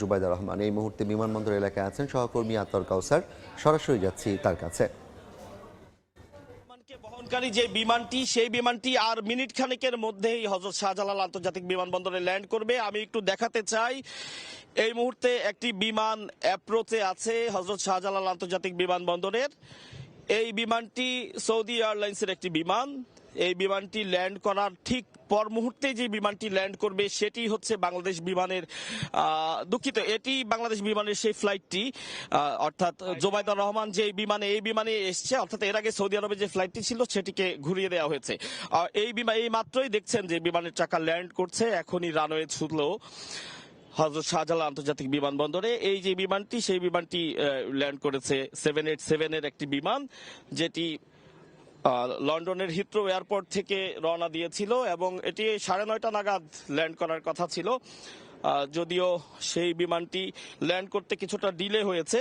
জুবাইদা রহমান এই মুহূর্তে বিমানবন্দর এলাকায় আছেন, সহকর্মী আতর কাউসার, সরাসরি যাচ্ছি তার কাছে। বহনকারী যে বিমানটি, সেই বিমানটি আর মিনিট খানেকের মধ্যেই হযরত শাহজালাল আন্তর্জাতিক বিমানবন্দরে ল্যান্ড করবে। আমি একটু দেখাতে চাই, এই মুহূর্তে একটি বিমান অ্যাপ্রোচে আছে হযরত শাহজালাল আন্তর্জাতিক বিমানবন্দরের। এই বিমানটি সৌদি এয়ারলাইন্সের একটি বিমান। এই বিমানটি ল্যান্ড করার ঠিক পর মুহূর্তে যে বিমানটি ল্যান্ড করবে সেটি হচ্ছে বাংলাদেশ বিমানের দুঃখিত, এটি বাংলাদেশ বিমানের সেই ফ্লাইটটি, অর্থাৎ জুবাইদা রহমান যে এই বিমানে এসছে, অর্থাৎ এর আগে সৌদি আরবে যে ফ্লাইটটি ছিল সেটিকে ঘুরিয়ে দেওয়া হয়েছে। এই মাত্রই দেখছেন যে বিমানের চাকা ল্যান্ড করছে, এখনই রানওয়ে ছুটলো হযরত শাহজালাল আন্তর্জাতিক বিমানবন্দরে। এই যে বিমানটি, সেই বিমানটি ল্যান্ড করেছে 787 এর একটি বিমান, যেটি লন্ডনের হিথ্রো এয়ারপোর্ট থেকে রওনা দিয়েছিল এবং এটি 9:30 নাগাদ ল্যান্ড করার কথা ছিল। যদিও সেই বিমানটি ল্যান্ড করতে কিছুটা ডিলে হয়েছে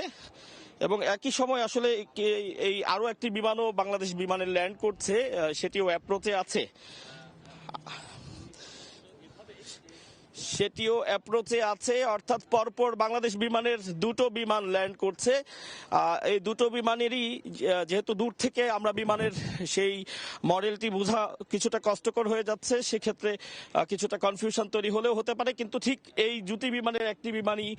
এবং একই সময় আসলে এই আরো একটি বিমানও বাংলাদেশ বিমানে ল্যান্ড করছে, সেটিও অ্যাপ্রোচে আছে। অর্থাৎ পরপর বাংলাদেশ বিমানের দুটো বিমান ল্যান্ড করছে। এই দুটো বিমানেরই যেহেতু দূর থেকে আমরা বিমানের সেই মডেলটি বোঝা কিছুটা কষ্টকর হয়ে যাচ্ছে, সেক্ষেত্রে কিছুটা কনফিউশন তৈরি হলেও হতে পারে, কিন্তু ঠিক এই দুটি বিমানের একটি বিমানই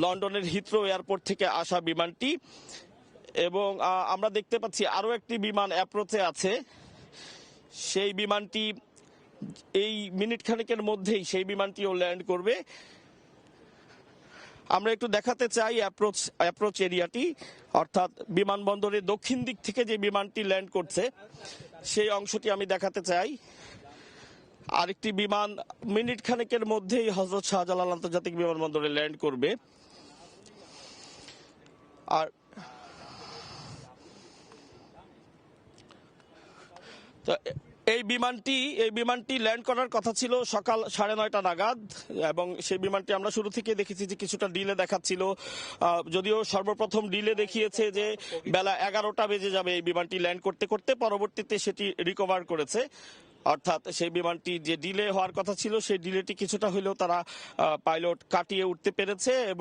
লন্ডনের হিথ্রো এয়ারপোর্ট থেকে আসা বিমানটি, এবং আমরা দেখতে পাচ্ছি আরো একটি বিমান অ্যাপ্রোচে আছে। সেই বিমানটি এই মিনিট খানেকের মধ্যেই সেই বিমানটিও ল্যান্ড করবে। আমরা একটু দেখাতে চাই অ্যাপ্রোচ এরিয়াটি, অর্থাৎ বিমানবন্দরের দক্ষিণ দিক থেকে যে বিমানটি ল্যান্ড করছে সেই অংশটি আমি দেখাতে চাই। আরেকটি বিমান মিনিট খানেকের মধ্যেই হযরত শাহজালাল আন্তর্জাতিক বিমানবন্দরে ল্যান্ড করবে। আর এই বিমানটি ল্যান্ড করার কথা ছিল সকাল 9:30 নাগাদ, এবং সেই বিমানটি আমরা শুরু থেকে দেখেছি যে কিছুটা ডিলে দেখাচ্ছিল। যদিও সর্বপ্রথম ডিলে দেখিয়েছে যে বেলা 11টা বেজে যাবে এই বিমানটি ল্যান্ড করতে করতে, পরবর্তীতে সেটি রিকভার করেছে। অর্থাৎ সেই বিমানটি যে ডিলে হওয়ার কথা ছিল সেই ডিলেটি কিছুটা হলেও তারা পাইলট কাটিয়ে উঠতে পেরেছে। এবং